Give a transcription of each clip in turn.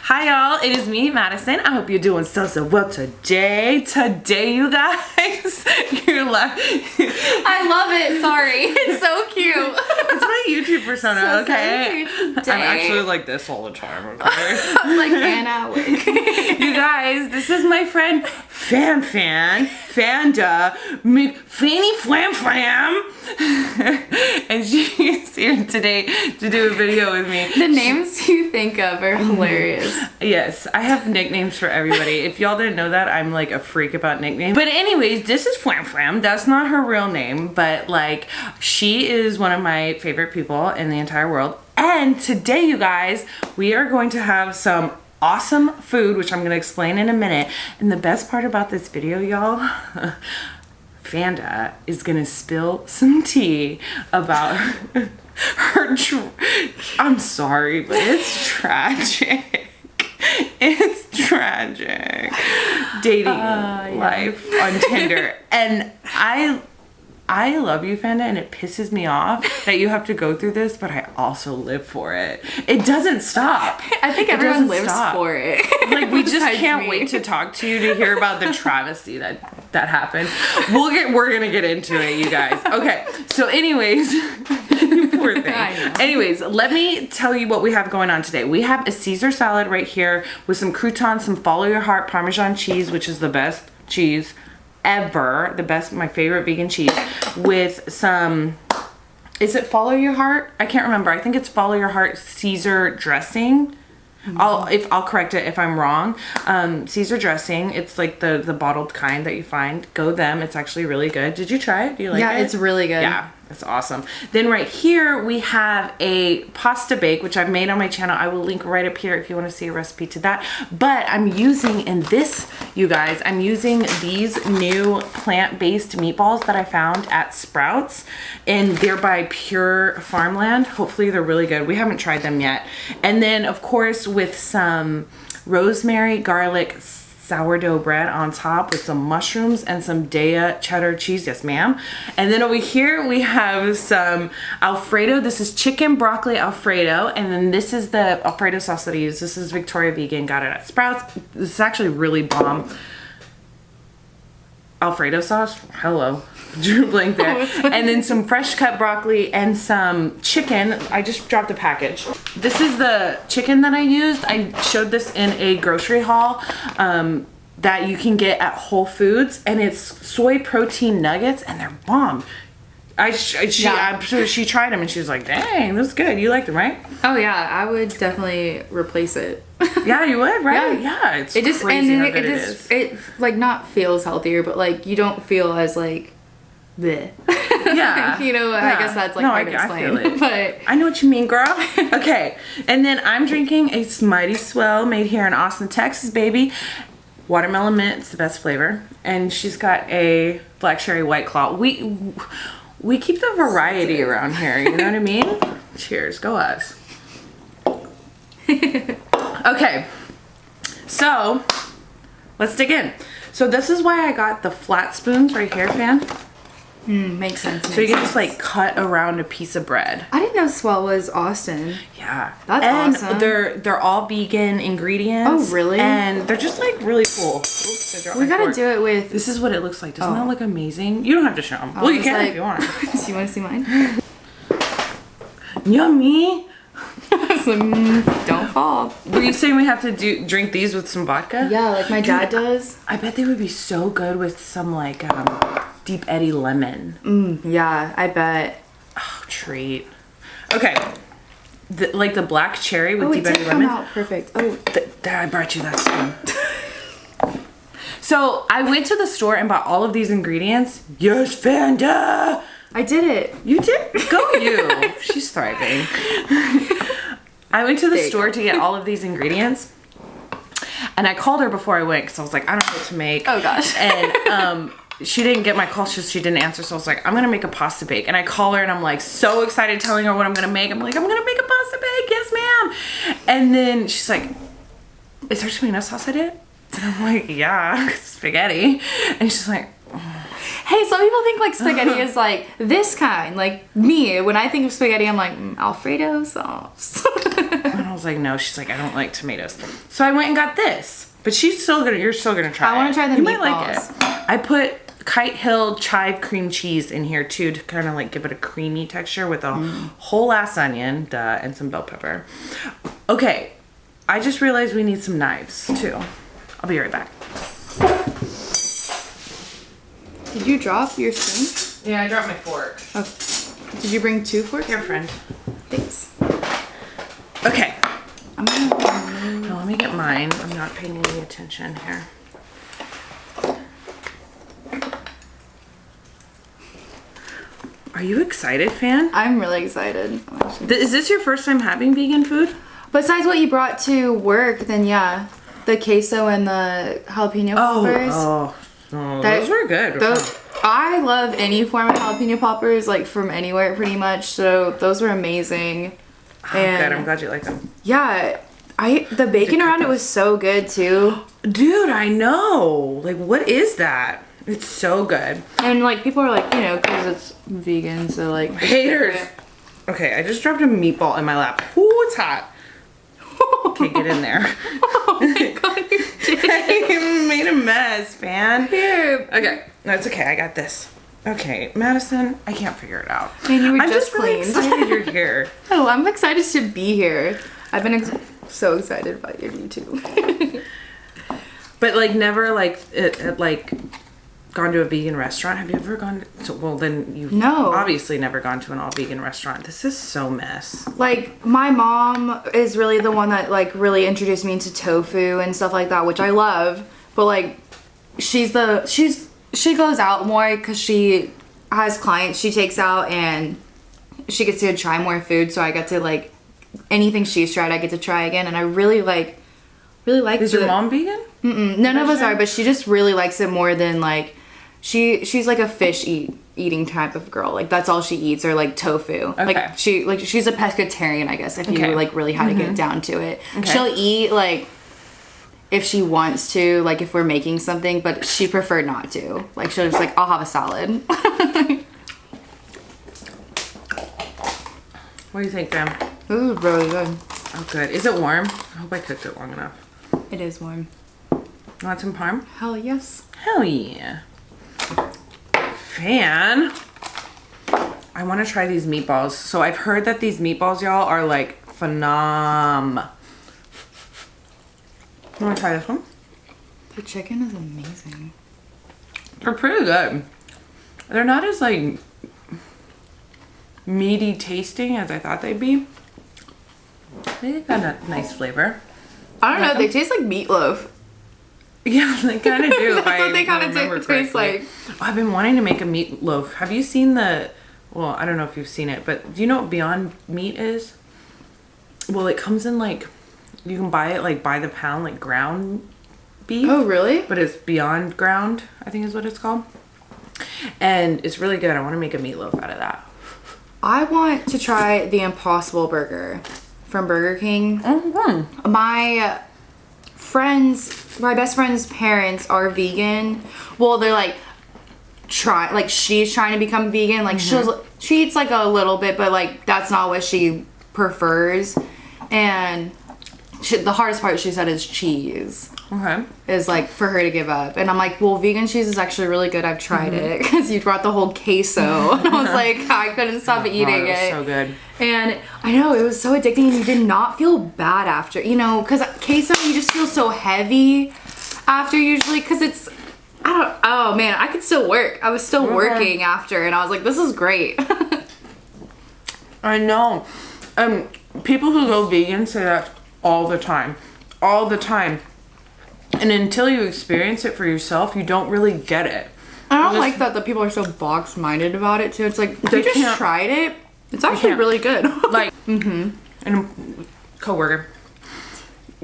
Hi y'all, it is me, Madison. I hope you're doing so well today. Today, you guys, you're laughing. I love it. Sorry, it's so cute. It's my YouTube persona, So okay? today. I'm actually like this all the time, okay? I was like, Anna, you guys, this is my friend Fanda, Fanny Flam Flam, and she's here today to do a video with me. The names you think of are hilarious. Yes, I have nicknames for everybody. If y'all didn't know that, I'm like a freak about nicknames. But anyways, this is Flam Flam. That's not her real name, but like she is one of my favorite people in the entire world. And today, you guys, we are going to have some awesome food, which I'm going to explain in a minute. And the best part about this video, y'all, Fanda is going to spill some tea about her I'm sorry, but it's tragic. It's tragic dating life on Tinder. And I love you, Fanda, and it pisses me off that you have to go through this, but I also live for it. It doesn't stop. I think everyone lives for it. Like, we just can't wait to talk to you to hear about the travesty that happened. We're gonna get into it, you guys. Okay, so anyways, poor thing. Anyways, let me tell you what we have going on today. We have a Caesar salad right here with some croutons, some Follow Your Heart Parmesan cheese, which is the best cheese ever, my favorite vegan cheese, with some, is it Follow Your Heart? I can't remember. I think it's Follow Your Heart Caesar dressing. I'll correct it if I'm wrong. Caesar dressing. It's like the bottled kind that you find. Go them. It's actually really good. Did you try it? Do you like it? Yeah, it's really good. Yeah. It's awesome. Then right here we have a pasta bake, which I've made on my channel. I will link right up here if you want to see a recipe to that. But I'm using in this, you guys, I'm using these new plant-based meatballs that I found at Sprouts, and they're by Pure Farmland. Hopefully they're really good. We haven't tried them yet. And then of course with some rosemary, garlic, sourdough bread on top with some mushrooms and some Daya cheddar cheese. Yes, ma'am. And then over here we have some Alfredo. This is chicken broccoli Alfredo. And then this is the Alfredo sauce that I use. This is Victoria Vegan. Got it at Sprouts. This is actually really bomb. Alfredo sauce. Hello. Drew blank there. And then some fresh cut broccoli and some chicken. I just dropped a package. This is the chicken that I used. I showed this in a grocery haul that you can get at Whole Foods, and it's soy protein nuggets, and they're bomb. I'm sure she tried them and she was like, dang, this is good. You like them, right? Oh yeah, I would definitely replace it. Yeah, you would, right? Yeah, it's crazy how good it is. It like not feels healthier, but like you don't feel as like bleh. Yeah. You know, I guess that's like hard to explain. I feel it. But I know what you mean, girl. Okay. And then I'm drinking a Mighty Swell made here in Austin, Texas, baby. Watermelon mint, it's the best flavor. And she's got a black cherry White Claw. We keep the variety around here, you know what I mean? Cheers, go us. Okay, so let's dig in. So this is why I got the flat spoons right here, Fan. Makes sense. So you can just like cut around a piece of bread. I didn't know Swell was Austin. Yeah. That's awesome. They're all vegan ingredients. Oh, really? And they're just like really cool. Oops, we gotta do it with... This is what it looks like. Doesn't that look amazing? You don't have to show them. Well, you can if you want. Do you want to see mine? Yummy. Don't fall. Were you saying we have to drink these with some vodka? Yeah, like my dad does. I bet they would be so good with some like Deep Eddy lemon. Yeah, I bet. Oh, treat. Okay. Like the black cherry with Deep Eddy lemon. Come out perfect. Oh, I brought you that spoon. So I went to the store and bought all of these ingredients. Yes, Fanda. I did it. You did? Go you. She's thriving. I went to the store to get all of these ingredients. And I called her before I went because I was like, I don't know what to make. Oh, gosh. And she didn't get my call. She didn't answer. So I was like, I'm going to make a pasta bake. And I call her and I'm like so excited telling her what I'm going to make. I'm like, I'm going to make a pasta bake. Yes, ma'am. And then she's like, is there tomato sauce in it? And I'm like, yeah, spaghetti. And she's like, Hey, some people think like spaghetti is like this kind. Like me, when I think of spaghetti, I'm like Alfredo sauce. And I was like, no. She's like, I don't like tomatoes. So I went and got this. But you're still gonna try it. I want to try the You meatballs. might like it. I put Kite Hill chive cream cheese in here too to kind of like give it a creamy texture with a whole ass onion, and some bell pepper. Okay, I just realized we need some knives too. I'll be right back. Did you drop your spoon? Yeah, I dropped my fork. Oh. Did you bring 2 forks? Here, friend. Thanks. Okay. I'm gonna Now let me get mine. I'm not paying any attention here. Are you excited, fan? I'm really excited. Is this your first time having vegan food? Besides what you brought to work, then yeah. The queso and the jalapeno poppers. Those were good. I love any form of jalapeno poppers, like from anywhere pretty much. So those were amazing. And good. I'm glad you like them. Yeah, the bacon around it was so good too. Dude, I know. Like, what is that? It's so good. And like people are like, because it's vegan, so like haters. Okay, I just dropped a meatball in my lap. Ooh, it's hot. Okay, get in there. Oh my god, you did. I made a mess, fan. Here. Okay, that's okay. I got this. Okay, Madison, I can't figure it out. And you were I'm just really cleaned. excited you're here. Oh, I'm excited to be here. I've been so excited about your YouTube. But like never like gone to a vegan restaurant. Have you ever gone well then you've obviously never gone to an all vegan restaurant. This is so mess. Like my mom is really the one that like really introduced me into tofu and stuff like that, which I love. But like she goes out more because she has clients she takes out and she gets to try more food, so I get to like anything she's tried I get to try again, and I really like Is your mom vegan? None of us are, but she just really likes it more than like she's like a fish eating type of girl. Like that's all she eats, or like tofu. Okay. Like she's a pescatarian, I guess, if you like really had to get down to it. Okay. She'll eat like if she wants to, like if we're making something, but she preferred not to. Like she'll just like, I'll have a salad. What do you think, Graham? This is really good. Oh, good. Is it warm? I hope I cooked it long enough. It is warm. Want some parm? Hell yes. Hell yeah. Fan. I want to try these meatballs. So I've heard that these meatballs, y'all, are like phenom. You want to try this one? The chicken is amazing. They're pretty good. They're not as like meaty tasting as I thought they'd be. They got a nice flavor. I don't know. They taste like meatloaf. Yeah, they kind of do. That's what they kind of taste like. Oh, I've been wanting to make a meatloaf. Have you seen well, I don't know if you've seen it, but do you know what Beyond Meat is? Well, it comes in like, you can buy it like by the pound, like ground beef. Oh, really? But it's Beyond Ground, I think is what it's called. And it's really good. I want to make a meatloaf out of that. I want to try the Impossible Burger from Burger King. Mm-hmm. My best friend's parents are vegan. Well, they're like she's trying to become vegan. Like she eats like a little bit, but like that's not what she prefers. And the hardest part, she said, is cheese. Okay. Is like for her to give up. And I'm like, well, vegan cheese is actually really good. I've tried it because you brought the whole queso. And I was like, I couldn't stop eating it. So good. And I know it was so addicting, and you did not feel bad after, because queso, you just feel so heavy after usually, because it's, oh man, I could still work. I was still working after, and I was like, this is great. I know. People who go vegan say that all the time. All the time. And until you experience it for yourself, you don't really get it. I don't like that the people are so box-minded about it too. It's like, if you just tried it, it's actually really good. Like, and a coworker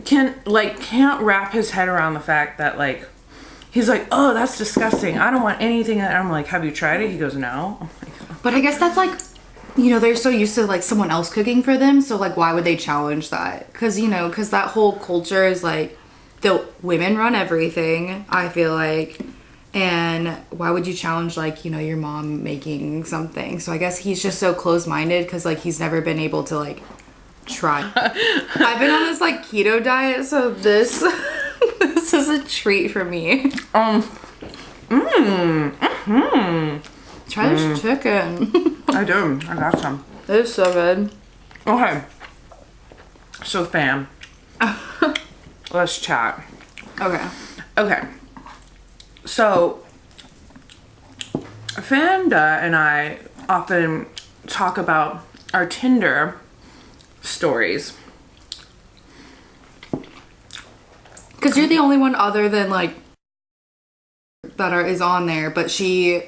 can't wrap his head around the fact that like, he's like, oh, that's disgusting. I don't want anything. And I'm like, have you tried it? He goes, no. I'm like, but I guess that's like, they're so used to like someone else cooking for them. So like, why would they challenge that? Because that whole culture is like, the women run everything, I feel like. And why would you challenge like, your mom making something? So I guess he's just so close-minded because like he's never been able to like try. I've been on this like keto diet, so this this is a treat for me. Try this chicken. I do. I got some. It is so good. Okay. So, fam. Let's chat. Okay. Okay. So, Fanda and I often talk about our Tinder stories. Because you're the only one other than like that is on there, but she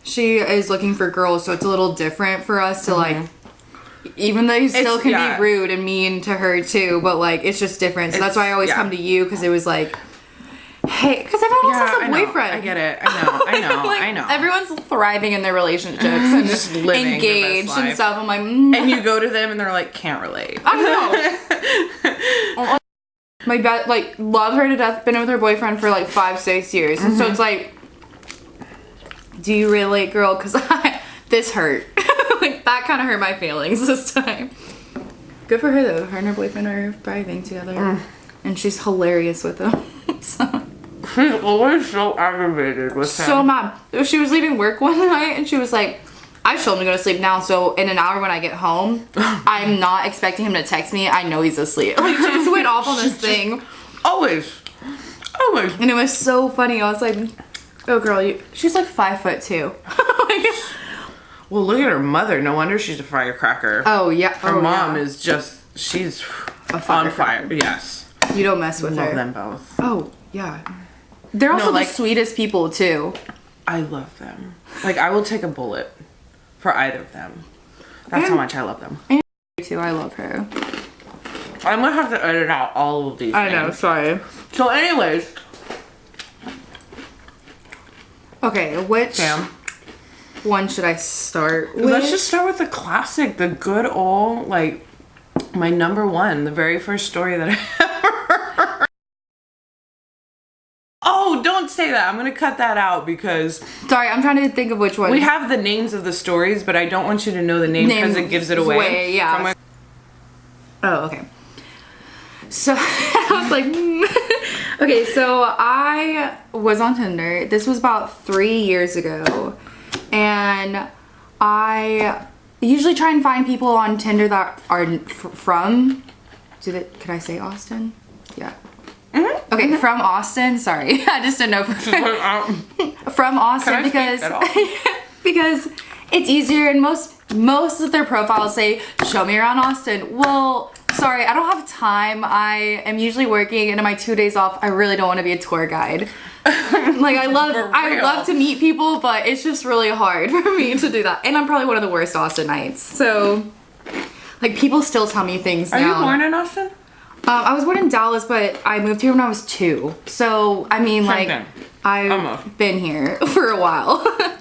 is looking for girls, so it's a little different for us to like, even though you still can be rude and mean to her too, but like it's just different. So that's why I always come to you, because it was like, hey, because everyone else has a boyfriend. I get it. I know. Like, I know. Everyone's thriving in their relationships and just living engaged their best and stuff. I'm like, and you go to them and they're like, can't relate. I know. My dad, like, love her to death, been with her boyfriend for like 5-6 years. And so it's like, do you relate, girl? Because this hurt. Like, that kind of hurt my feelings this time. Good for her, though. Her and her boyfriend are thriving together. And she's hilarious with him. So. She's always so aggravated with him. So mad. She was leaving work one night, and she was like, I told him to go to sleep now, so in an hour when I get home, I'm not expecting him to text me. I know he's asleep. Like, she just went off on this thing. Always. And it was so funny. I was like, oh girl, she's like 5'2". Well, look at her mother. No wonder she's a firecracker. Oh yeah. Her mom is just, she's on fire. Yes. You don't mess with her. Love them both. Oh yeah. They're also the sweetest people too. I love them. Like, I will take a bullet for either of them. That's how much I love them. And too, I love her. I'm gonna have to edit out all of these I know, sorry. So anyways. Okay, which one should I start with? Let's just start with the classic, the good old, like, my number one, the very first story that I ever heard. Oh, don't say that. I'm going to cut that out because... Sorry, I'm trying to think of which one. We have the names of the stories, but I don't want you to know the name because it gives it away. Yeah. Oh, okay. So, I was like... Okay, so I was on Tinder. This was about 3 years ago. And I usually try and find people on Tinder that are from... Could I say Austin? Yeah. Okay, from Austin. Sorry, I just didn't know. From Austin because it's easier, and most of their profiles say show me around Austin. Well, sorry, I don't have time. I am usually working, and in my 2 days off, I really don't want to be a tour guide. Like I love to meet people, but it's just really hard for me to do that. And I'm probably one of the worst Austinites. So, like, people still tell me things now. Are you born in Austin? I was born in Dallas, but I moved here when I was 2. So, I mean, I've been here for a while. I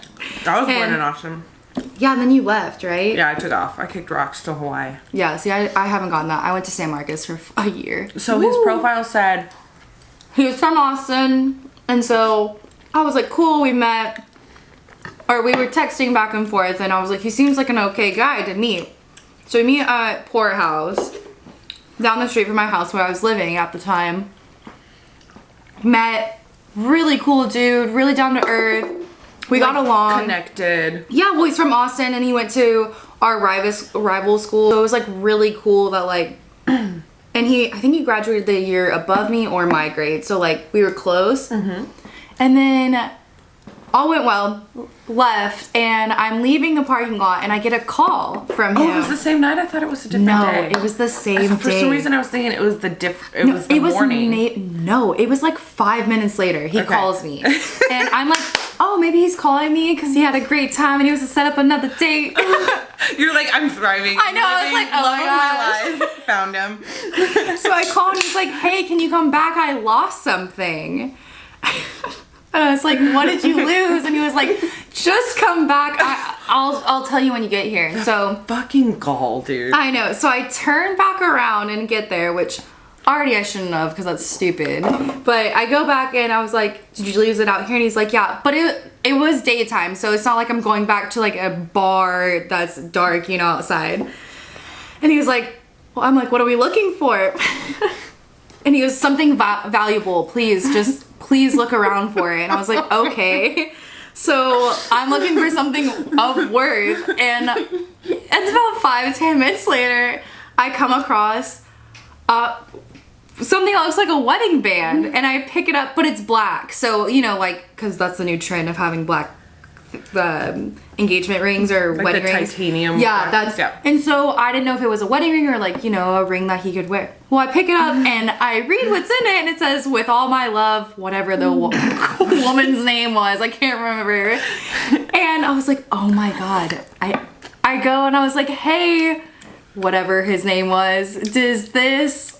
was born in Austin. Yeah, and then you left, right? Yeah, I took off. I kicked rocks to Hawaii. Yeah, see, I haven't gotten that. I went to San Marcos for a year. So his profile said... He was from Austin, and so I was like, cool, we met. Or we were texting back and forth, and I was like, he seems like an okay guy to meet. So we meet at Port House, down the street from my house where I was living at the time. Met, really cool dude, really down to earth. We got along. Connected. Yeah, well, he's from Austin, and he went to our rival school. So it was like really cool that like, and I think he graduated the year above me or my grade. So like we were close. And then all went well, left, and I'm leaving the parking lot, and I get a call from him. Oh, it was the same night? I thought it was a different day. No, it was the same day. For some reason, I was thinking it was the morning. No, it was like 5 minutes later. He calls me, and I'm like, oh, maybe he's calling me because he had a great time and he was to set up another date. You're like, I'm thriving. I know. I was like, oh my gosh. My life. Found him. So I called and he's like, hey, can you come back? I lost something. And I was like, what did you lose? And he was like, just come back. I'll tell you when you get here. So fucking gall, dude. I know. So I turn back around and get there, which already I shouldn't have because that's stupid. But I go back and I was like, did you lose it out here? And he's like, yeah. But it was daytime, so it's not like I'm going back to like a bar that's dark, you know, outside. And he was like, well, I'm like, what are we looking for? And he goes, something valuable, please look around for it. And I was like, okay. So I'm looking for something of worth, and it's about 5-10 minutes later, I come across something that looks like a wedding band, and I pick it up, but it's black. So, you know, like, because that's the new trend of having black engagement rings or like wedding the rings. titanium. Yeah, that's, and so I didn't know if it was a wedding ring or like, you know, a ring that he could wear. Well, I pick it up and I read what's in it, and it says, with all my love, whatever the woman's name was, I can't remember. And I was like, oh my God. I go and I was like, hey, whatever his name was, is this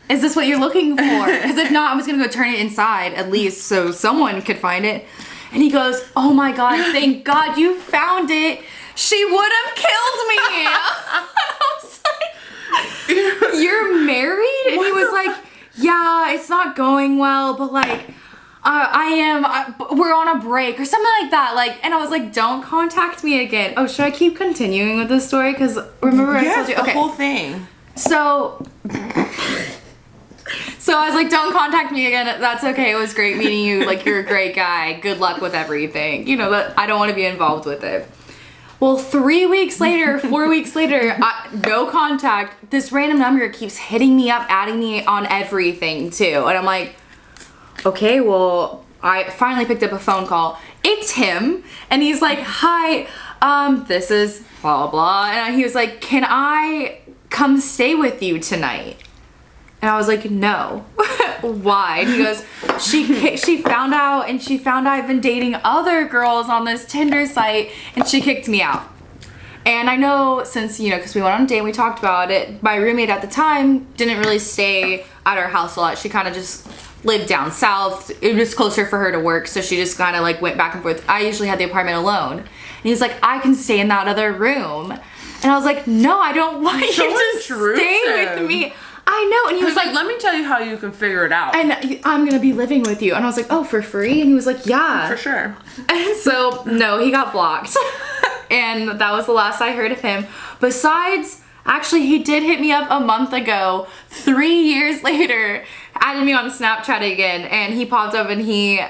what you're looking for? Because if not, I was gonna go turn it inside at least so someone could find it. And he goes, oh my God, thank God you found it. She would have killed me. I was like, you're married? And he was like, yeah, it's not going well, but like, we're on a break or something like that. Like, and I was like, don't contact me again. Oh, should I keep continuing with this story? Because remember I told you, the whole thing. So I was like, don't contact me again. That's okay. It was great meeting you. Like, you're a great guy. Good luck with everything. You know, that I don't want to be involved with it. Well, 3 weeks later, 4 weeks later, no contact. This random number keeps hitting me up, adding me on everything too. And I'm like, okay, well, I finally picked up a phone call. It's him. And he's like, hi, this is blah, blah. And he was like, can I come stay with you tonight? And I was like, no. Why? And he goes, she found out, and she found I've been dating other girls on this Tinder site, and she kicked me out. And I know since, you know, because we went on a date and we talked about it, my roommate at the time didn't really stay at our house a lot. She kind of just lived down south. It was closer for her to work, so she just kind of like went back and forth. I usually had the apartment alone. And he's like, I can stay in that other room. And I was like, no, I don't want you to stay with me. I know. And he was like, let me tell you how you can figure it out. And I'm going to be living with you. And I was like, oh, for free? And he was like, yeah. For sure. And so, no, he got blocked. And that was the last I heard of him. Besides, actually, he did hit me up a month ago, 3 years later, added me on Snapchat again. And he popped up and he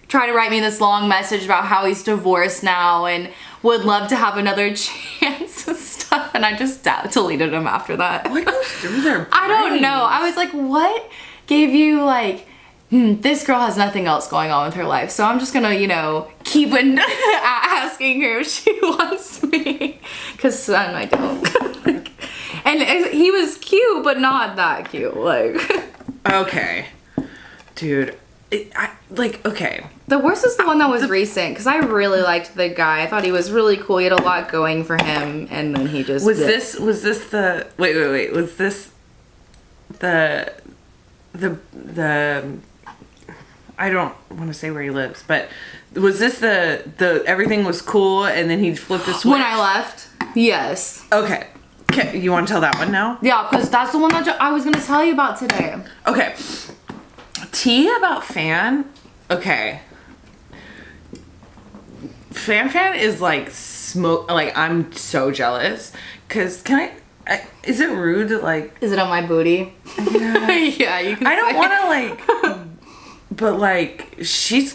tried to write me this long message about how he's divorced now and would love to have another chance and stuff. And I just deleted him after that. What goes through their brains? I don't know. I was like, what gave you like, this girl has nothing else going on with her life, so I'm just gonna, you know, keep asking her if she wants me. Because son, I don't. And he was cute, but not that cute. Like. Okay. Dude. Okay. The worst is the one that was recent, because I really liked the guy. I thought he was really cool. He had a lot going for him, and then he just... Was this the... Wait. Was this the... I don't want to say where he lives, but was this the everything was cool, and then he flipped the switch? When I left? Yes. Okay. You want to tell that one now? Yeah, because that's the one that I was going to tell you about today. Okay. Tea about Fan. Okay. Fan is like smoke. Like, I'm so jealous. Cause is it rude to like? Is it on my booty? Yeah, yeah, you can. I don't want to like, but like she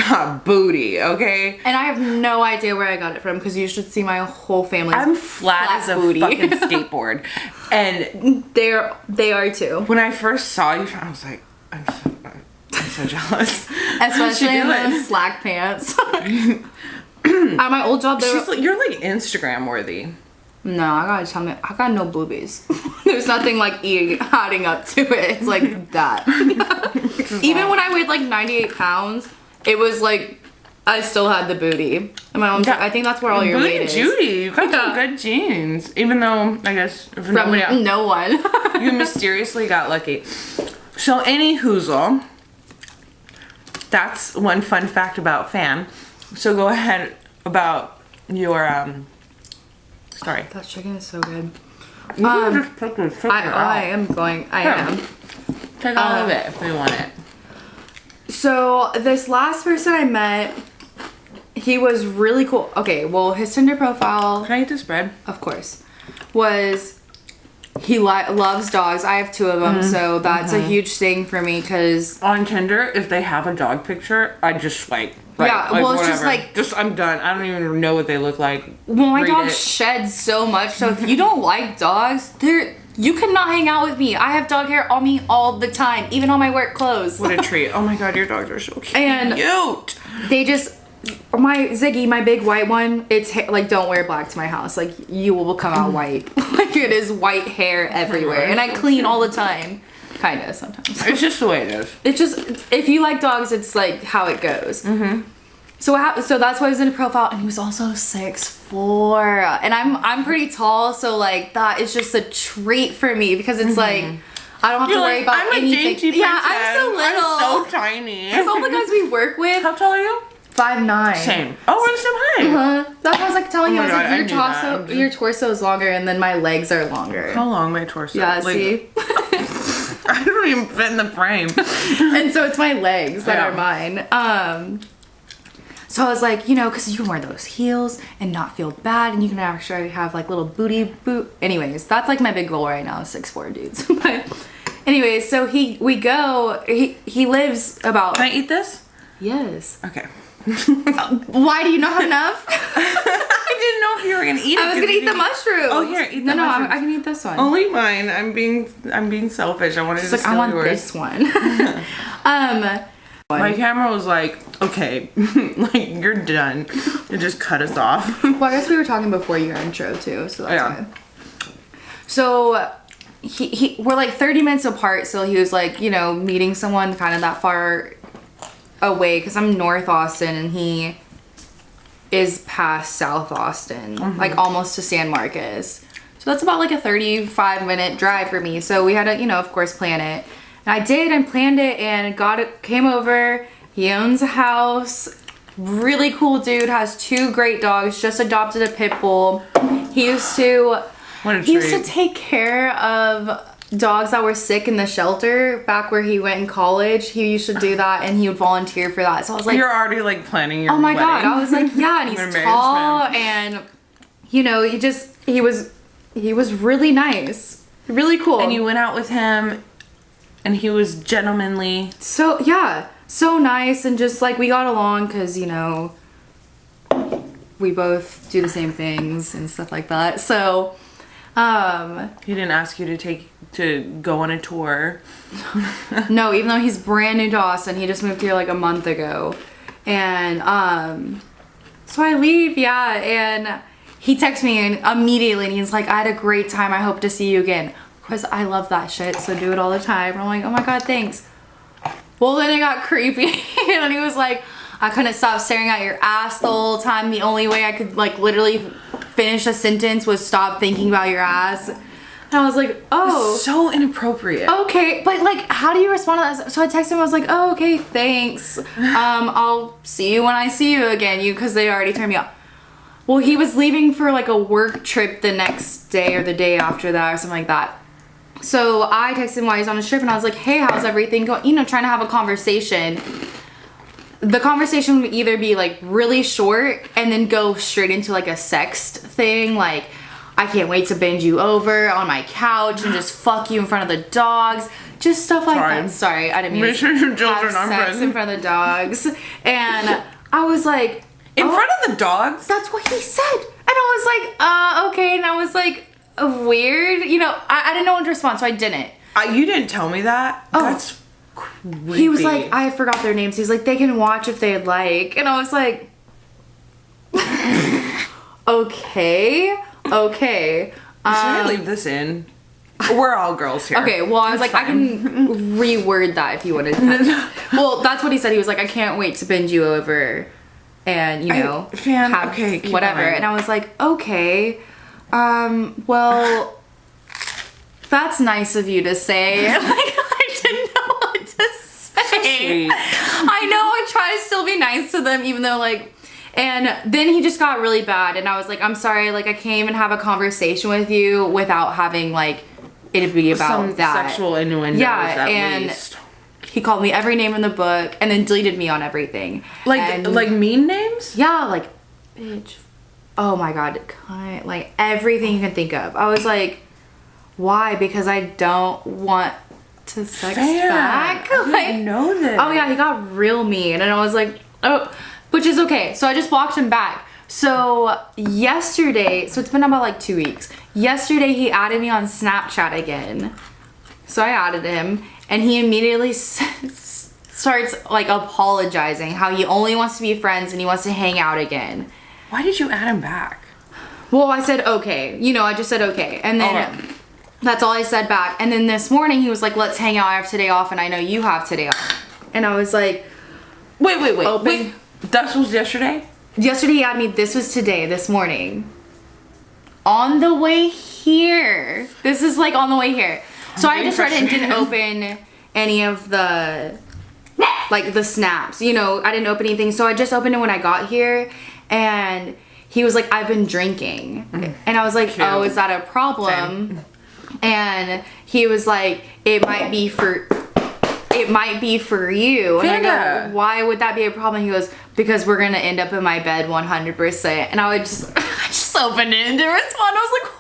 got booty, okay? And I have no idea where I got it from, because you should see my whole family. I'm flat as a booty. fucking skateboard, and they are too. When I first saw you, I was like, I'm so jealous. Especially in those slack pants. At my old job, you're like Instagram worthy. No, I gotta tell me, I got no boobies. There's nothing like adding up to it. It's like that. Even when I weighed like 98 pounds, it was like I still had the booty. And my mom's like, I think that's where all your weight is. Judy, you got some good genes. Even though, I guess, from no one. You mysteriously got lucky. So, any hoozle, that's one fun fact about Fan. So go ahead about your story. That chicken is so good. You can just pick the chicken I am. Take all of it if you want it. So this last person I met, he was really cool. Okay, well, his Tinder profile, Can I eat this bread? of course, was he loves dogs. I have 2 of them, so that's a huge thing for me because on Tinder, if they have a dog picture, I just swipe. Yeah, well, it's just like... I'm done. I don't even know what they look like. Well, my dog sheds so much, so if you don't like dogs, you cannot hang out with me. I have dog hair on me all the time, even on my work clothes. What a treat. Oh my god, your dogs are so cute. And they just... My Ziggy, my big white one, it's like, don't wear black to my house. Like, you will come out white. Like, it is white hair everywhere. And I clean all the time. Kind of, sometimes. It's just the way it is. It's just, if you like dogs, it's like how it goes. So that's why I was in a profile, and he was also 6'4", and I'm pretty tall, so like that is just a treat for me because it's like I don't have to worry about anything. I'm a dainty princess. Yeah, I'm so little. I'm so tiny. Because all the guys we work with. How tall are you? 5'9". Same. Oh, we're the same height. That's what I was like telling you. I was God, like, your torso is longer, and then my legs are longer. How long my torso? Yeah, see. I don't even fit in the frame. And so it's my legs that are mine. So I was like, because you can wear those heels and not feel bad, and you can actually have like little booty boot. Anyways, that's like my big goal right now, 6'4" dudes. But anyways, so he lives about... Can I eat this? Yes. Okay. Why do you not have enough? I didn't know if you were gonna eat it. I was gonna eat the mushroom. Oh, here, eat the mushroom. I can eat this one. Only mine. I'm being selfish. I wanted to steal I want yours. this one. My camera was like, okay, like you're done. It just cut us off. Well, I guess we were talking before your intro too, so that's why. So we're like 30 minutes apart, so he was like, meeting someone kind of that far away because I'm North Austin and he is past South Austin, like almost to San Marcos. So that's about like a 35-minute drive for me. So we had to, of course, plan it. And I did and planned it and came over. He owns a house. Really cool dude, has 2 great dogs, just adopted a pit bull. He used to take care of dogs that were sick in the shelter back where he went in college. He used to do that and he would volunteer for that. So I was like, you're already like planning your oh my wedding. god. I was like, yeah, and he's tall and he was really nice. Really cool. And you went out with him and he was gentlemanly. So yeah, so nice, and just like we got along because we both do the same things and stuff like that. So he didn't ask you to go on a tour. No, even though he's brand new to Austin, he just moved here like a month ago. And so I leave, and he texts me immediately and he's like, I had a great time, I hope to see you again. Because I love that shit, so do it all the time. And I'm like, oh my god, thanks. Well, then it got creepy. And then he was like, I couldn't stop staring at your ass the whole time. The only way I could like literally finish a sentence was stop thinking about your ass. And I was like, oh. So inappropriate. Okay, but like, how do you respond to that? So I texted him, I was like, oh, okay, thanks. I'll see you when I see you again, because they already turned me off. Well, he was leaving for like a work trip the next day or the day after that or something like that. So I texted him while he's on his trip and I was like, hey, how's everything going? Trying to have a conversation. The conversation would either be like really short and then go straight into like a sext thing. Like, I can't wait to bend you over on my couch and just fuck you in front of the dogs. Just stuff like that. Sorry, I didn't mean to have sex in front of the dogs. And I was like... In front of the dogs? That's what he said. And I was like, okay. And I was like... weird, I didn't know what to respond, so I didn't. You didn't tell me that? Oh. That's creepy. He was like, I forgot their names. He's like, they can watch if they'd like. And I was like, okay. Should I leave this in? We're all girls here. Okay, well, I was like, fine. I can reword that if you wanted to. Well, that's what he said. He was like, I can't wait to bend you over and, have whatever. And I was like, okay. Well, that's nice of you to say. Like, I didn't know what to say. So I know I try to still be nice to them, even though, like, and then he just got really bad, and I was like, I'm sorry, like, I can't even have a conversation with you without having, like, it be about some that. Sexual innuendos, at least. He called me every name in the book, and then deleted me on everything. Like mean names? Yeah, like, bitch. Oh my god, like everything you can think of. I was like, why? Because I don't want to sex Fair. back. I didn't know this. Oh yeah, he got real mean, and I was like, oh, which is okay. So I just blocked him back. So yesterday, so it's been about like 2 weeks. Yesterday he added me on Snapchat again. So I added him, and he immediately starts like apologizing how he only wants to be friends and he wants to hang out again. Why did you add him back? Well, I said okay. You know, I just said okay. And then that's all I said back. And then this morning he was like, let's hang out. I have today off and I know you have today off. And I was like, Wait. Open. That was yesterday? Yesterday he had me, this was today, this morning. On the way here. This is like on the way here. So I just read it and didn't open any of the, like the snaps. You know, I didn't open anything. So I just opened it when I got here. And he was like, I've been drinking. And I was like, Cute. oh, is that a problem? Same. And he was like, it might be for you. And I Panda. go, why would that be a problem? He goes, because we're gonna end up in my bed 100%. And I would just, I just opened it and didn't respond. I was like,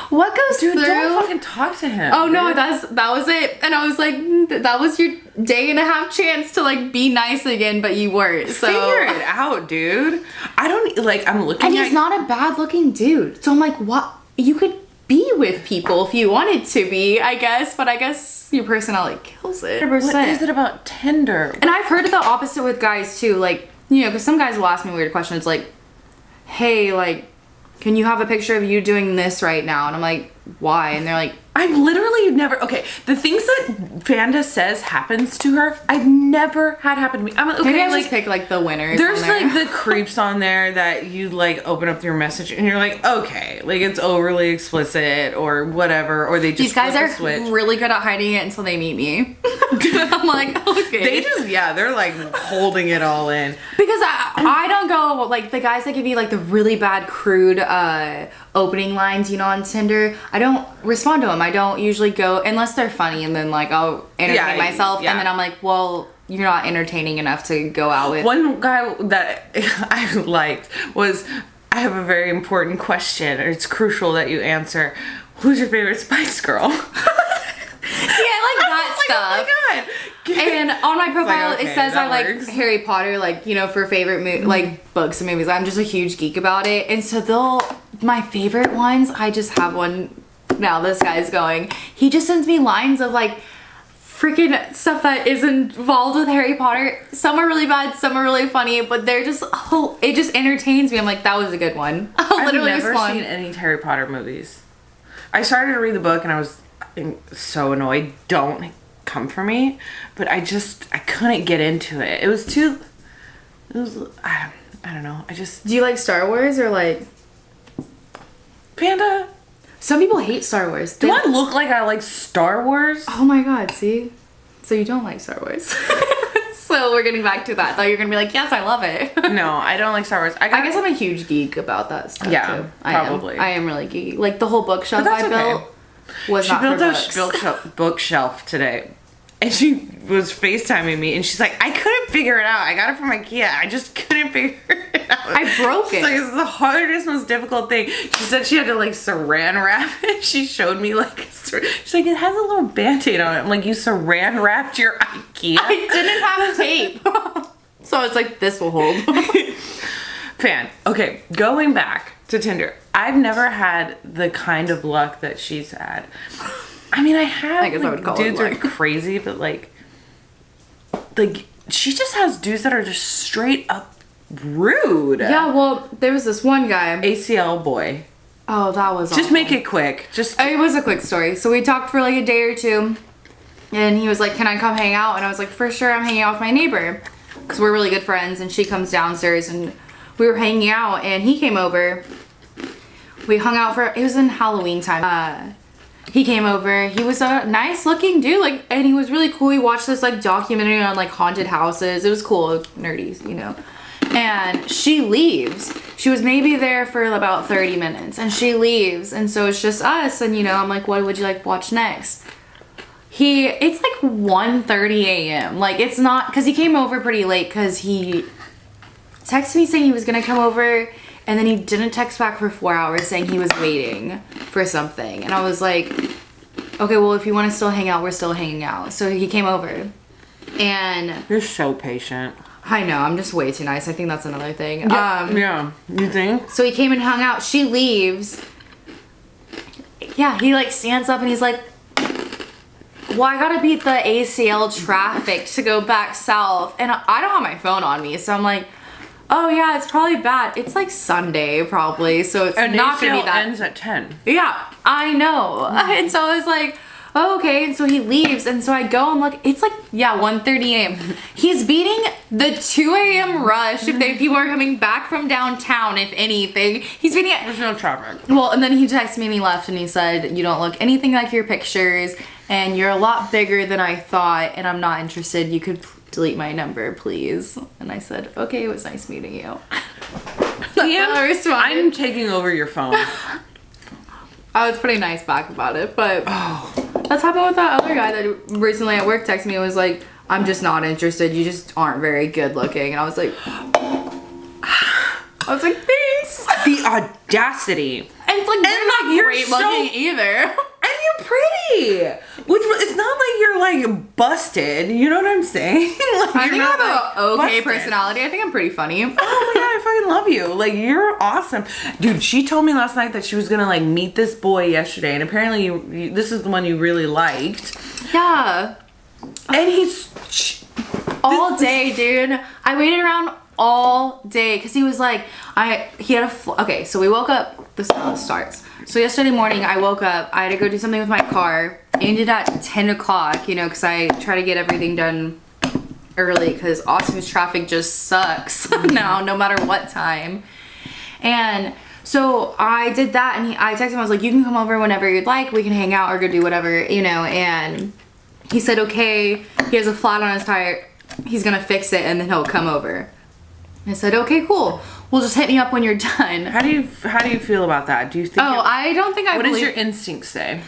what goes Dude, through? don't fucking talk to him. Oh no, dude. that was it. And I was like, that was your day and a half chance to like be nice again, but you weren't. So Figure it out, dude. I don't, like, I'm looking and at... he's not a bad looking dude. So I'm like, what? You could be with people if you wanted to be, I guess. But I guess your personality kills it. 100%. What is it about Tinder? And I've heard the opposite with guys too. Like, you know, because some guys will ask me weird questions like, hey, like, can you have a picture of you doing this right now? And I'm like, why? And they're like, I've literally never... Okay, the things that Vanda says happens to her, I've never had happen to me. I'm okay, maybe I like... just pick like the winners. There's on there. like the creeps on there that you like open up your message and you're like, okay, like it's overly explicit or whatever, or they just These guys flip are a switch. really good at hiding it until they meet me. I'm like, okay. They just, yeah, they're like holding it all in. Because I don't go, like, the guys that give you, like, the really bad, crude opening lines, you know, on Tinder, I don't respond to them. I don't usually go, unless they're funny, and then, like, I'll entertain myself, yeah. and then I'm like, well, you're not entertaining enough to go out with. One guy that I liked was, I have a very important question, or it's crucial that you answer. Who's your favorite Spice Girl? See, I like that stuff. Oh my god. And on my profile, Like, okay, it says I that like works. Harry Potter, like, you know, for favorite like books and movies. I'm just a huge geek about it. And so my favorite ones, I just have one now. This guy's going. He just sends me lines of like freaking stuff that is involved with Harry Potter. Some are really bad, some are really funny, but they're just, it just entertains me. I'm like, that was a good one. I'll literally I've never respond. seen any Harry Potter movies. I started to read the book and I was so annoyed. Don't come for me. But I couldn't get into it. It was, I don't know. Do you like Star Wars or like... Panda, Some people hate Star Wars. do I look like I like Star Wars? Oh my god, see? So you don't like Star Wars. So we're getting back to that. I thought you were gonna be like, yes, I love it. No, I don't like Star Wars. I guess I'm a huge geek about that stuff Yeah, too. probably. I am really geeky. Like the whole bookshelf But that's I built was She not built for a books. bookshelf today. And she was FaceTiming me and she's like, I couldn't figure it out. I got it from IKEA. I just couldn't figure it out. I broke She's it. like, it's the hardest, most difficult thing. She said she had to like saran wrap it. She showed me like, she's like, it has a little band-aid on it. I'm like, you saran wrapped your IKEA? I didn't have tape. So it's like, this will hold. Fan. Okay, going back to Tinder. I've never had the kind of luck that she's had. I mean, I have. I guess I would call it dudes are luck. crazy, but like she just has dudes that are just straight up rude. Yeah, well, there was this one guy. ACL boy. Oh, that was Just awful. make it quick. Just It was a quick story. So we talked for like a day or two, and he was like, can I come hang out? And I was like, for sure, I'm hanging out with my neighbor, because we're really good friends, and she comes downstairs, and we were hanging out, and he came over. We hung out it was in Halloween time. He came over. He was a nice looking dude, like, and he was really cool. We watched this like documentary on like haunted houses. It was cool, nerdy, you know. And she leaves. She was maybe there for about 30 minutes, and she leaves, and so it's just us. And you know, I'm like, what would you like to watch next? It's like 1:30 a.m. Like, it's not, because he came over pretty late, because he texted me saying he was gonna come over And then he didn't text back for 4 hours saying he was waiting for something. And I was like, okay, well, if you want to still hang out, we're still hanging out. So he came over. And you're so patient. I know, I'm just way too nice. I think that's another thing. Yeah, you think? So he came and hung out. She leaves. Yeah, he like stands up and he's like, well, I gotta beat the ACL traffic to go back south. And I don't have my phone on me, so I'm like, oh yeah, it's probably bad. It's like Sunday probably, so it's not gonna be that. Ends at 10. Yeah, I know. And so I was like, oh, okay. And so he leaves, and so I go and look. It's like, yeah, 1:30 a.m. He's beating the 2 a.m. rush if people are coming back from downtown, if anything. He's beating it. There's no traffic. Well, and then he texted me and he left and he said, you don't look anything like your pictures, and you're a lot bigger than I thought, and I'm not interested. You could delete my number, please. And I said, okay, it was nice meeting you. I'm taking over your phone. I was pretty nice back about it, but that's happened with that other guy that recently at work texted me and was like, I'm just not interested. You just aren't very good looking. And I was like, thanks. The audacity. And it's like, you're not great looking either. And you're pretty. Which, it's not like you're like busted. You know what I'm saying? Like, I think I have an okay busted. personality. I think I'm pretty funny. Oh my god, I fucking love you. Like, you're awesome. Dude, she told me last night that she was gonna like meet this boy yesterday, and apparently this is the one you really liked. Yeah. And he's all day, dude. I waited around all day because he was like, okay, so we woke up, this is how it starts. So yesterday morning I woke up, I had to go do something with my car. It ended at 10 o'clock, you know, because I try to get everything done early because Austin's traffic just sucks now, no matter what time. And so I did that, and I texted him, I was like, you can come over whenever you'd like, we can hang out or go do whatever, you know. And he said, okay, he has a flat on his tire, he's gonna fix it and then he'll come over. I said, okay, cool. Well, just hit me up when you're done. How do you feel about that? Do you think? Oh, I don't think I. What does your instinct say?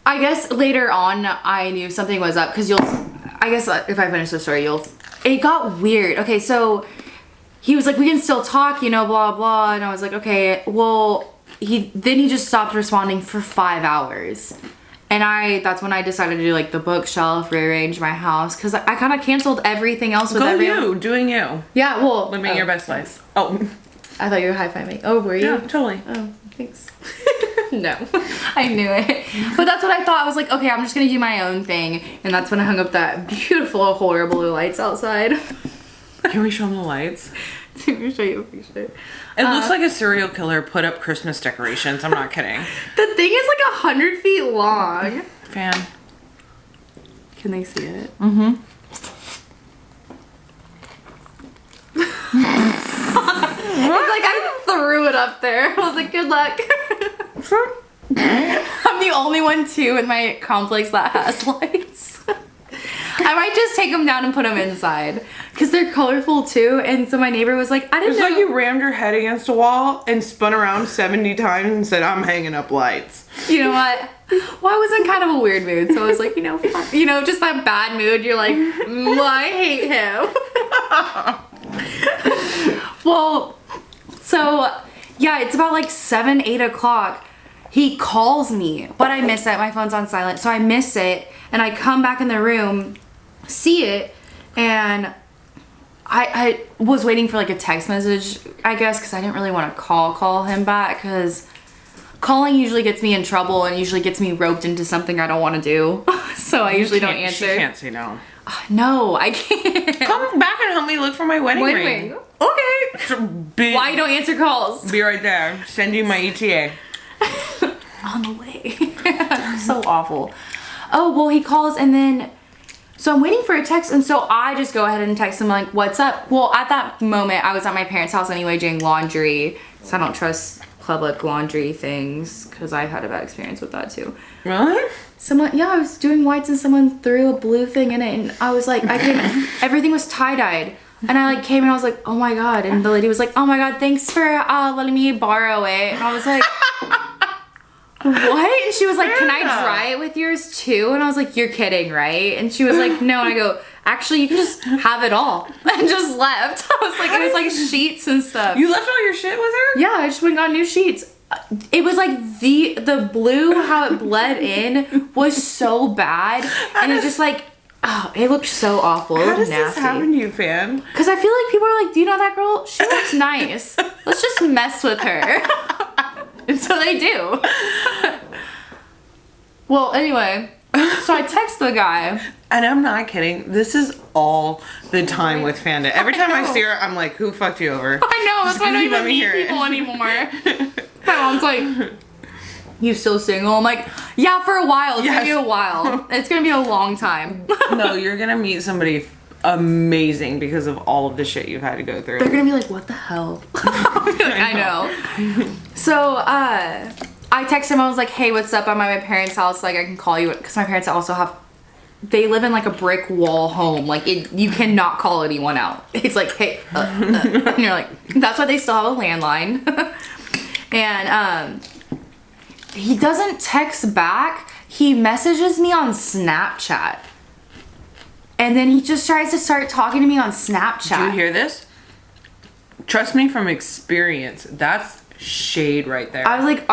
I guess later on I knew something was up because I guess if I finish the story, it got weird. Okay, so he was like, we can still talk, you know, blah blah, and I was like, okay. Well, he just stopped responding for 5 hours. And that's when I decided to do like the bookshelf, rearrange my house, because I kind of canceled everything else with everyone. Doing you. Yeah, well. Living your best life. Oh. I thought you were high-fiving. Oh, were you? Yeah, totally. Oh, thanks. No, I knew it. But that's what I thought. I was like, okay, I'm just going to do my own thing. And that's when I hung up that beautiful, horrible lights outside. Can we show them the lights? Let me show you a picture. It looks like a serial killer put up Christmas decorations. I'm not kidding. The thing is like 100 feet long. Fan. Can they see it? Mm-hmm. It's like I threw it up there. I was like, good luck. I'm the only one too in my complex that has lights. I might just take them down and put them inside because they're colorful too. And so my neighbor was like, I didn't know. It's like you rammed your head against a wall and spun around 70 times and said, I'm hanging up lights. You know what? Well, I was in kind of a weird mood, so I was like, just that bad mood. You're like, I hate him. Well, so yeah, it's about like 7, 8 o'clock. He calls me, but I miss it. My phone's on silent, so I miss it. And I come back in the room, see it, and I was waiting for like a text message, I guess, because I didn't really want to call him back, because calling usually gets me in trouble and usually gets me roped into something I don't want to do. So I usually don't answer. She can't say no. No, I can't. Come back and help me look for my wedding ring. Okay. Why you don't answer calls? Be right there. Send you my ETA. On the way. So awful. Oh, well, he calls and then, so I'm waiting for a text, and so I just go ahead and text him like, what's up? Well, at that moment, I was at my parents' house anyway doing laundry, so I don't trust public laundry things, because I've had a bad experience with that too. Really? I was doing whites and someone threw a blue thing in it, and I was like, everything was tie-dyed. And I like came and I was like, oh my god, and the lady was like, oh my god, thanks for letting me borrow it. And I was like, what? And she was like, can I Yeah. dry it with yours too? And I was like, you're kidding, right? And she was like, no. And I go, actually, you can just have it all. And just left. I was like, it was like sheets and stuff. You left all your shit with her? Yeah, I just went and got new sheets. It was like the blue, how it bled in was so bad. And it just like, oh, it looked so awful. It How looked does nasty. this happen to you, fan? Because I feel like people are like, do you know that girl? She looks nice. Let's just mess with her. And so they do. Well, anyway, so I text the guy. And I'm not kidding. This is all the time with Fanda. Every time I see her, I'm like, who fucked you over? I know, that's why I don't Let even me meet hear it. people anymore. My mom's like, you still single? I'm like, yeah, for a while. It's gonna be a while. It's gonna be a long time. No, you're gonna meet somebody amazing because of all of the shit you've had to go through. They're gonna be like, what the hell? I know. So, I texted him, I was like, hey, what's up? I'm at my parents' house, like, I can call you, because my parents also have, they live in like a brick wall home, like, you cannot call anyone out. It's like, hey, and you're like, that's why they still have a landline. And, he doesn't text back, he messages me on Snapchat. And then he just tries to start talking to me on Snapchat. Do you hear this? Trust me from experience, that's shade right there. I was like,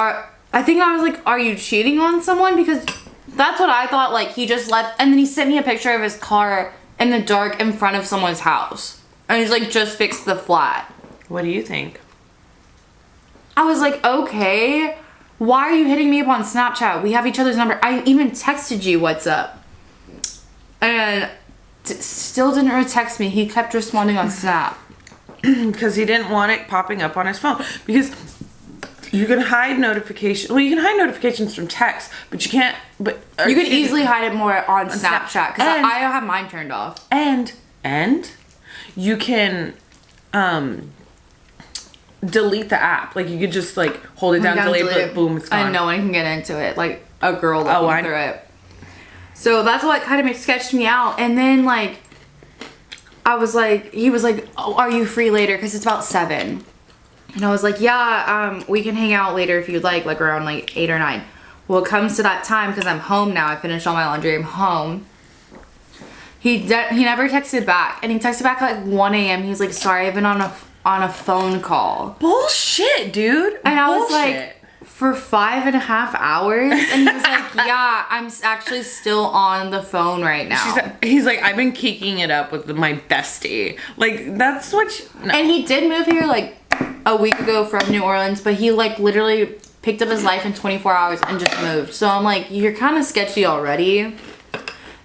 are you cheating on someone? Because that's what I thought. Like, he just left, and then he sent me a picture of his car in the dark in front of someone's house. And he's like, just fixed the flat. What do you think? I was like, okay, why are you hitting me up on Snapchat? We have each other's number. I even texted you what's up. And still didn't text me. He kept responding on Snap. Because he didn't want it popping up on his phone. Because you can hide notifications. Well, you can hide notifications from text, but you can't. But You could easily hide it more on Snapchat because And- I have mine turned off. And you can delete the app. Like, you could just like hold it down, delete it, boom, it's gone. And no one can get into it. Like a girl looking I- through it. So that's what kind of sketched me out. And then like, I was like, he was like, oh, are you free later? Because it's about 7. And I was like, yeah, we can hang out later if you'd like around like 8 or 9. Well, it comes to that time because I'm home now. I finished all my laundry. I'm home. He never texted back, and he texted back at like 1 a.m. He's like, sorry, I've been on a phone call. Bullshit, dude. And I was Bullshit. like, for 5.5 hours? And he was like, yeah, I'm actually still on the phone right now. He's like, I've been keeking it up with my bestie. Like, that's what no. And he did move here like a week ago from New Orleans, but he like literally picked up his life in 24 hours and just moved. So I'm like, you're kind of sketchy already.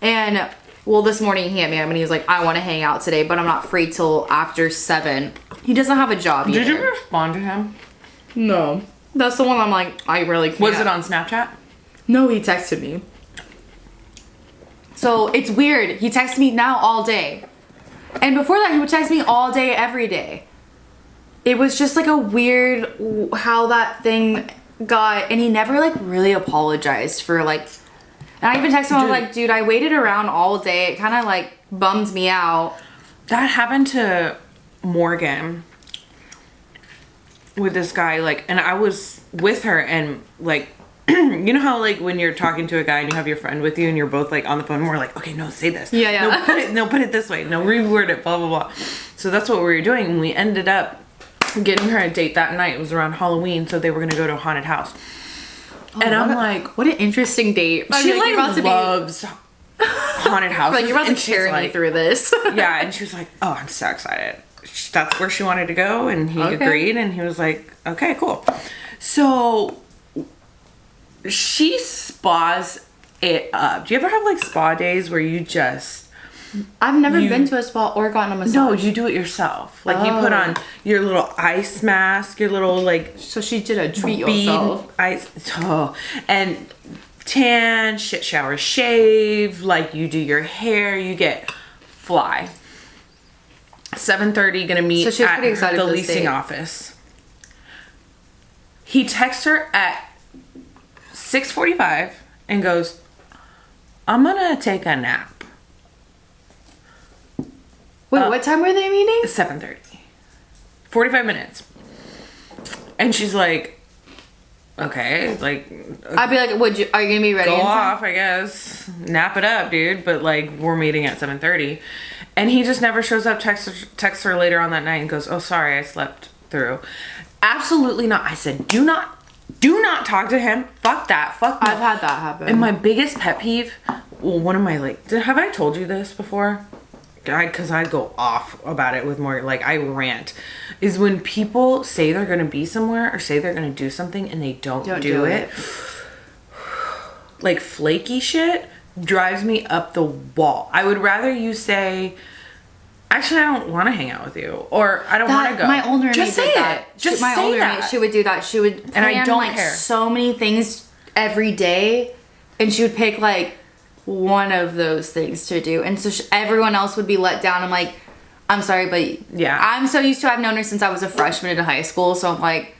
And well, this morning he hit me up and he was like, I want to hang out today, but I'm not free till after 7. He doesn't have a job either. Did you respond to him? No. That's the one I'm like, I really can't. Was it on Snapchat? No, he texted me. So it's weird. He texts me now all day. And before that, he would text me all day, every day. It was just like a weird how that thing got, and he never like really apologized for like, and I even texted him, I was like, dude, I waited around all day. It kind of like bummed me out. That happened to Morgan with this guy, like, and I was with her, and like, you know how like when you're talking to a guy and you have your friend with you and you're both like on the phone and we're like, okay, no, say this. Yeah. No, put it this way. No, reword it, blah, blah, blah. So that's what we were doing, and we ended up getting her a date that night. It was around Halloween, so they were gonna go to a haunted house. And I'm like, what an interesting date. she like loves haunted houses. Like, you're about to and she's carry me like, through this. yeah, and she was like, oh, I'm so excited. That's where she wanted to go, and he agreed, and he was like, okay, cool. So she spas it up. Do you ever have like spa days where you just... I've never been to a spa or gotten a massage. No, you do it yourself. Like, you put on your little ice mask, your little like... So she did a treat bead yourself. ice... Oh, and tan, shit shower, shave, like you do your hair, you get fly. 7:30, gonna meet So she was at pretty excited the for this leasing date. office. He texts her at 6:45 and goes, I'm gonna take a nap. Wait, what time were they meeting? 7:30. 45 minutes. And she's like, okay, like I'd be like, are you gonna be ready? go in time? off, I guess. Nap it up, dude. But like, we're meeting at 7:30, and he just never shows up. Texts her later on that night and goes, "Oh, sorry, I slept through." Absolutely not. I said, do not talk to him. Fuck that. Fuck no. I've had that happen. And my biggest pet peeve, well, one of my have I told you this before? Because I go off about it with more, like I rant, is when people say they're going to be somewhere or say they're going to do something and they don't do it. Like flaky shit drives me up the wall. I would rather you say, actually, I don't want to hang out with you, or I don't want to go. My older roommate just say did that. it. Just my say older that. roommate, she would do that. She would plan, and I don't like care. so many things every day, and she would pick like one of those things to do, and so everyone else would be let down. I'm like, I'm sorry, but yeah, I'm so used to. I've known her since I was a freshman in high school, so I'm like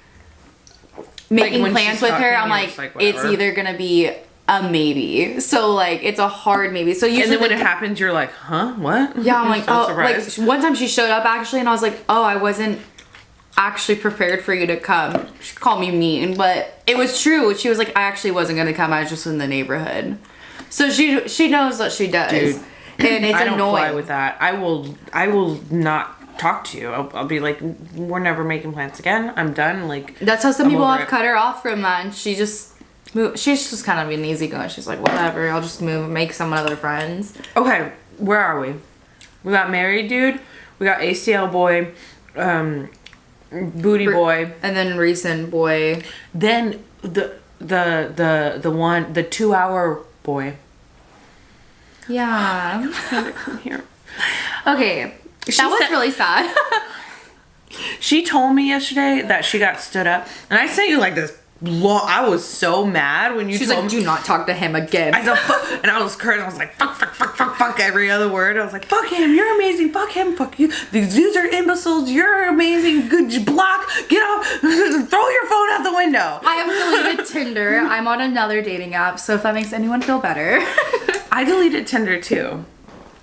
making plans with her. I'm like it's either gonna be a maybe, so like it's a hard maybe. So usually, and then when it happens, you're like, huh, what? Yeah, I'm like, so oh, surprised. like one time she showed up actually, and I was like, oh, I wasn't actually prepared for you to come. She called me mean, but it was true. She was like, I actually wasn't gonna come. I was just in the neighborhood. So she knows what she does. Dude, and it's I don't annoying. fly with that. I will not talk to you. I'll be like, we're never making plans again. I'm done. Like that's how some I'm people over have it. cut her off from that, and she's just kind of an easy going. She's like, whatever, I'll just move and make some other friends. Okay, where are we? We got married dude. We got ACL boy, booty boy, and then recent boy. Then the 2 hour boy. Yeah. Come here. Okay. That was really sad. She told me yesterday that she got stood up, and I sent you like this long. I was so mad when you She's told like, me. do not talk to him again. I said, fuck, and I was cursing. I was like, fuck every other word. I was like, fuck him, you're amazing. Fuck him, fuck you. These dudes are imbeciles. You're amazing. Good block. Get off. Throw your phone out the window. I have deleted Tinder. I'm on another dating app, so if that makes anyone feel better. I deleted Tinder too.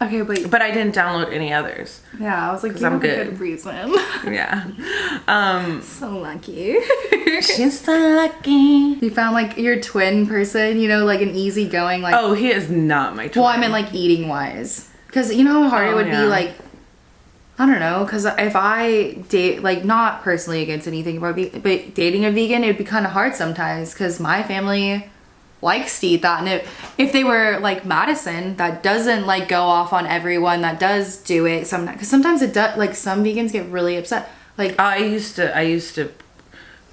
Okay, but I didn't download any others. Yeah, I was like, you I'm have good. a good reason. Yeah. So lucky. She's so lucky. You found like your twin person, you know, like an easygoing like. Oh, he is not my twin. Well, I meant like eating wise, because you know how hard it would be like. I don't know, because if I date, like, not personally against anything, but dating a vegan, it would be kind of hard sometimes, because my family likes to eat that, and if they were like Madison, that doesn't like go off on everyone, that does do it sometimes, because sometimes it does, like some vegans get really upset. Like I used to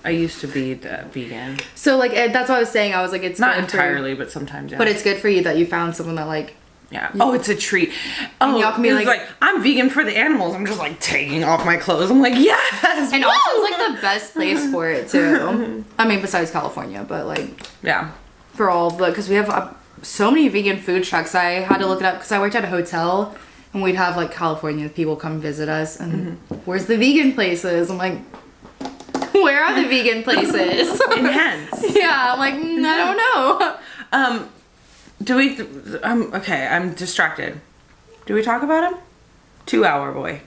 be the vegan. So like that's what I was saying. I was like, it's not good entirely, but sometimes. Yeah. But it's good for you that you found someone that like. Yeah. Oh, it's a treat. Oh, y'all can be like, I'm vegan for the animals. I'm just like taking off my clothes. I'm like, yes. And also it's like the best place for it too. I mean, besides California, but like. Yeah. For all the, because we have so many vegan food trucks. I had to look it up because I worked at a hotel and we'd have like California people come visit us and where's the vegan places? I'm like, where are the vegan places? Enhance. Yeah, I'm like, I don't know. Do we, okay, I'm distracted. Do we talk about him? 2 hour boy.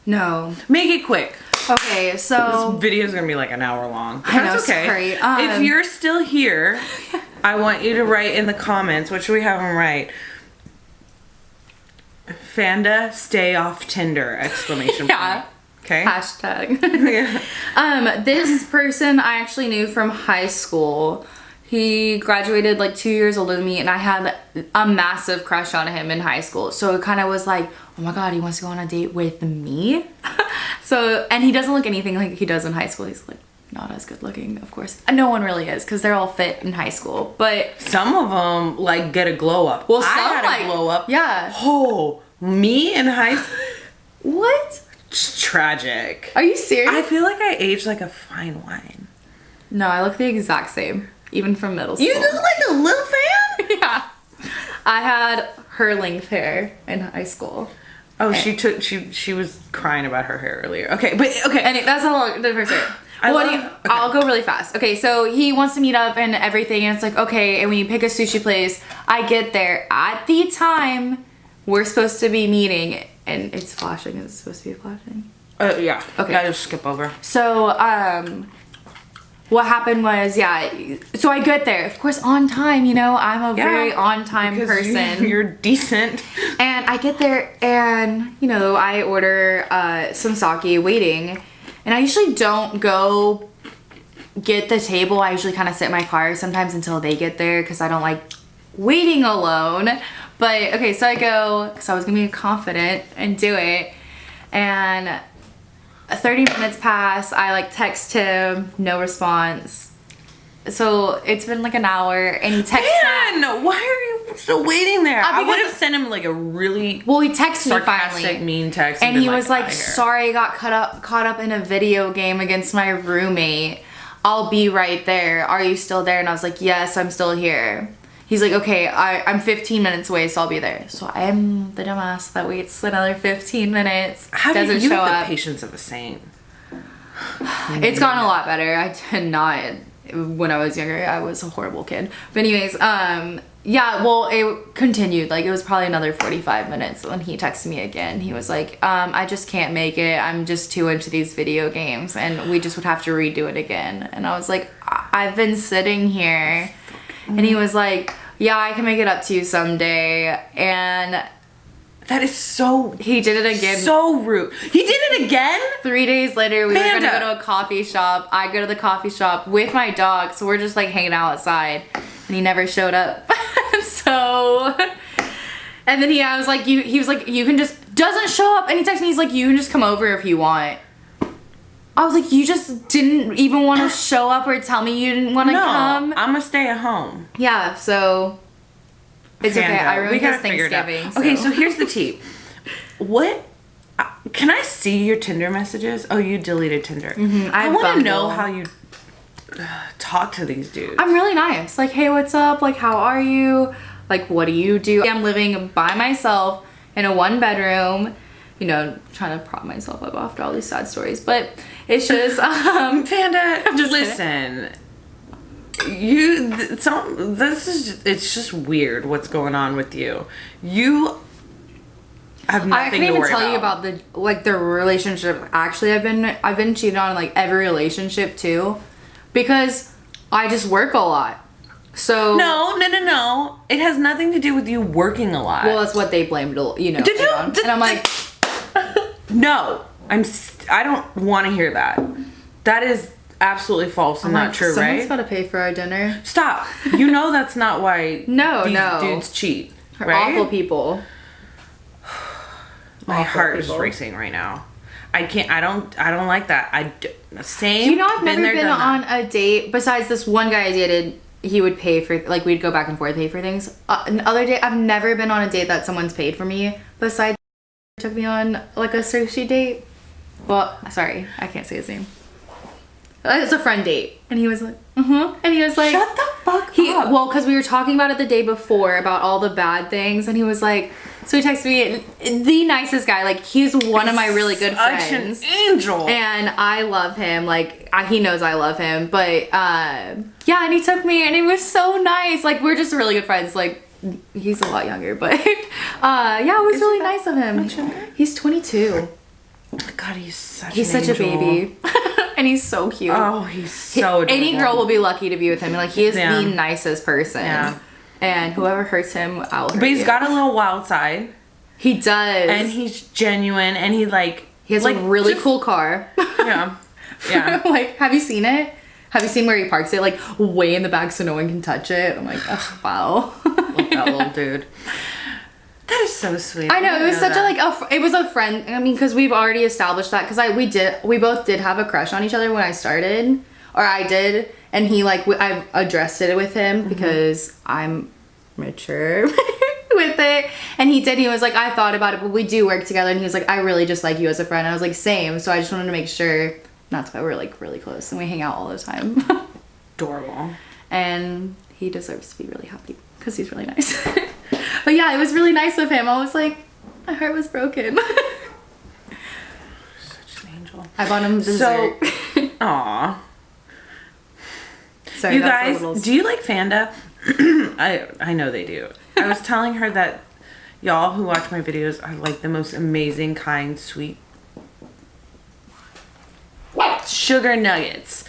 No. Make it quick. Okay, so this video's gonna be like an hour long. I know, that's okay. sorry. If you're still here, I want you to write in the comments, what should we have them write? Fanda, stay off Tinder! Exclamation yeah. point. Okay. Hashtag. Yeah. This person I actually knew from high school. He graduated like 2 years older than me, and I had a massive crush on him in high school. So it kind of was like, oh my god, he wants to go on a date with me. So, and he doesn't look anything like he does in high school. He's like not as good looking, of course. No one really is, because they're all fit in high school. But some of them like get a glow up. Well, I some had like a glow up. Yeah. Oh, me in high school. What? It's tragic. Are you serious? I feel like I aged like a fine wine. No, I look the exact same. Even from middle school. You look like a little fan? Yeah. I had her length hair in high school. Oh, she was crying about her hair earlier. Okay, but okay. And that's how long the first hair. I'll go really fast. Okay, so he wants to meet up and everything, and it's like, okay, and when you pick a sushi place, I get there at the time we're supposed to be meeting, and it's flashing. It's supposed to be flashing. Yeah. Okay. I'll just skip over. So, what happened was, yeah, so I get there, of course, on time, you know, I'm a very on-time person. You're decent. And I get there and, you know, I order some sake waiting. And I usually don't go get the table. I usually kind of sit in my car sometimes until they get there because I don't like waiting alone. But, okay, so I go, because I was going to be confident and do it. And 30 minutes pass, I like text him, no response. So it's been like an hour and he texts Man, why are you still waiting there? I would have because- sent him like a really Well, he texted me sarcastic, finally. mean text. And been he was like, "Outta here." sorry, I got caught up in a video game against my roommate. I'll be right there. Are you still there? And I was like, yes, I'm still here. He's like, okay, I'm 15 minutes away, so I'll be there. So I'm the dumbass that waits another 15 minutes. How do doesn't you show have up. the patience of a saint? It's gotten a lot better. I did not, when I was younger, I was a horrible kid. But anyways, yeah, well, it continued. Like, it was probably another 45 minutes when he texted me again. He was like, I just can't make it. I'm just too into these video games, and we just would have to redo it again. And I was like, I've been sitting here. And he was like, yeah, I can make it up to you someday. And That is so... he did it again. So rude. He did it again? 3 days later, we were Panda. gonna go to a coffee shop. I go to the coffee shop with my dog, so we're just like hanging out outside, and he never showed up. So, and then he was like, he was like, you can just, doesn't show up, and he texted me, he's like, you can just come over if you want. I was like, you just didn't even want to show up or tell me you didn't want to come? I'm gonna stay at home. Yeah, so it's okay. I ruined his Thanksgiving. Okay, so here's the tea. What? Can I see your Tinder messages? Oh, you deleted Tinder. I want to Bumble. know how you talk to these dudes. I'm really nice. Like, hey, what's up? Like, how are you? Like, what do you do? I'm living by myself in a 1-bedroom, you know, trying to prop myself up after all these sad stories. But it's just, Panda, just listen. It's just weird what's going on with you. You have I nothing couldn't to even worry tell you about the relationship. Actually, I've been cheated on in like every relationship too, because I just work a lot. So No. It has nothing to do with you working a lot. well, that's what they blamed, you know. it on. And I'm like, No, I don't want to hear that. That is absolutely false and not true, someone's right? got to pay for our dinner. Stop. You know that's not why No, these no. dudes cheat, They're right? awful people. My Awful heart people. is racing right now. I can't. I don't like that. Same. You know, I've never been done on that. a date besides this one guy I dated. He would pay for, like, we'd go back and forth, pay for things. Another day, I've never been on a date that someone's paid for me. Besides, took me on like a sushi date. Well, sorry, I can't say his name. It's a friend date, and he was like, and he was like, Shut the fuck up. Well, because we were talking about it the day before about all the bad things, and he was like, so he texted me, the nicest guy, like, he's one of my really good Such friends. an angel. And I love him, like, he knows I love him, but, yeah, and he took me, and he was so nice, like, we're just really good friends, like, he's a lot younger, but, yeah, it was really nice of him. much younger? He's 22. God, he's such He's an such a angel. baby. And he's so cute. Oh, he's so adorable. Any girl will be lucky to be with him. Like, he is Yeah. the nicest person. Yeah. And whoever hurts him, I'll hurt But he's you. got a little wild side, He does. and he's genuine, and he has like a really just- cool car. Yeah. Yeah. Like, have you seen it? Have you seen where he parks it, like, way in the back so no one can touch it? I'm like, oh, wow. Look, that little dude. That is so sweet. I know, it didn't was such that. it was a friend. I mean, because we've already established that. Because we both did have a crush on each other when I started, or I did, and he like I addressed it with him because I'm mature with it, and he did. He was like, I thought about it, but we do work together, and he was like, I really just like you as a friend. And I was like, same. So I just wanted to make sure. That's why we're like really close, and we hang out all the time. Adorable. And he deserves to be really happy because he's really nice. But yeah, it was really nice of him. I was like, my heart was broken. Such an angel. I bought him dessert. So, aw. Sorry, You that's a guys, little- do you like Fanda? I know they do. I was telling her that y'all who watch my videos are like the most amazing, kind, sweet sugar nuggets.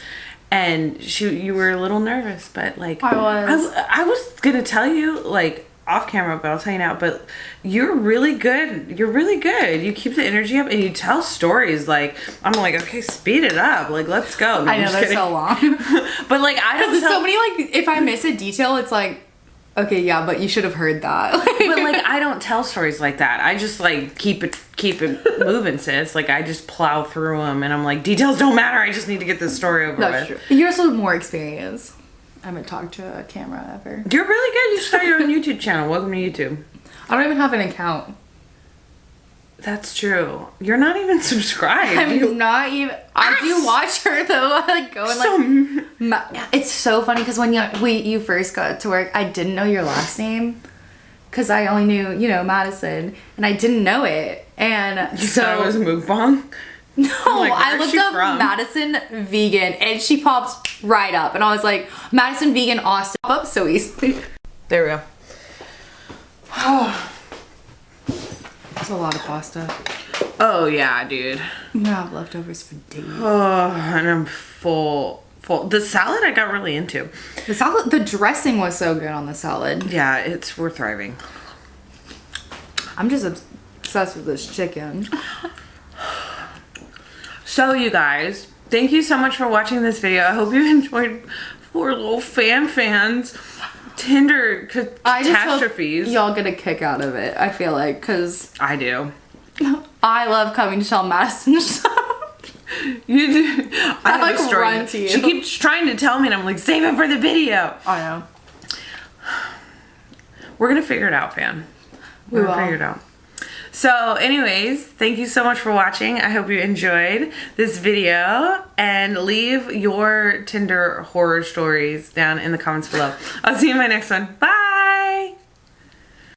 and you were a little nervous, but like I was gonna tell you like off camera, but I'll tell you now. But you're really good. You're really good. You keep the energy up and you tell stories. Like I'm like, okay, speed it up. Like let's go. No, I know they're so long. But like I don't tell, so many like if I miss a detail, it's like, okay, yeah, but you should have heard that. But like I don't tell stories like that. I just like keep it moving, sis. Like I just plow through them, and I'm like, details don't matter. I just need to get this story over That's with. true. You're also more experienced. I haven't talked to a camera ever. You're really good. You should start your own YouTube channel. Welcome to YouTube. I don't even have an account. That's true. You're not even subscribed. I'm not even. I do watch her though. Like go and like. It's so funny because when you first got to work, I didn't know your last name because I only knew Madison, and I didn't know it, and you thought it was mukbang. No, like, I looked up from? Madison vegan, and she pops right up, and I was like, Madison vegan Austin pop up so easily. There we go. That's a lot of pasta. Oh yeah, dude. I'm gonna have leftovers for days. Oh, and I'm full. The salad I got really into. The dressing was so good on the salad. Yeah, we're thriving. I'm just obsessed with this chicken. So you guys, thank you so much for watching this video. I hope you enjoyed 4 little fans Tinder catastrophes. Y'all get a kick out of it. I feel like because I do. I love coming to tell Madison stuff. You do. I like have a story. run to you. She keeps trying to tell me, and I'm like, save it for the video. I know. We're gonna figure it out, fan. We will figure it out. So anyways, thank you so much for watching. I hope you enjoyed this video, and leave your Tinder horror stories down in the comments below. I'll see you in my next one. Bye.